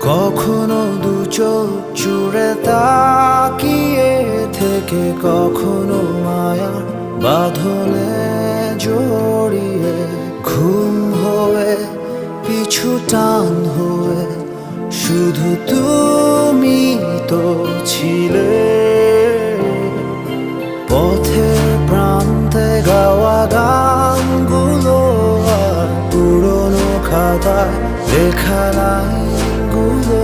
কখনো দু চোখ জুড়ে তাকিয়ে থেকে, কখনো মায়ার বাঁধনে জড়িয়ে, ঘুম হয়ে পিছু টান হয়ে শুধু তুমি তো ছিলে। পথের প্রান্তে গাওয়া গানগুলো আর পুরনো খাতায় লেখা লাইনগুলো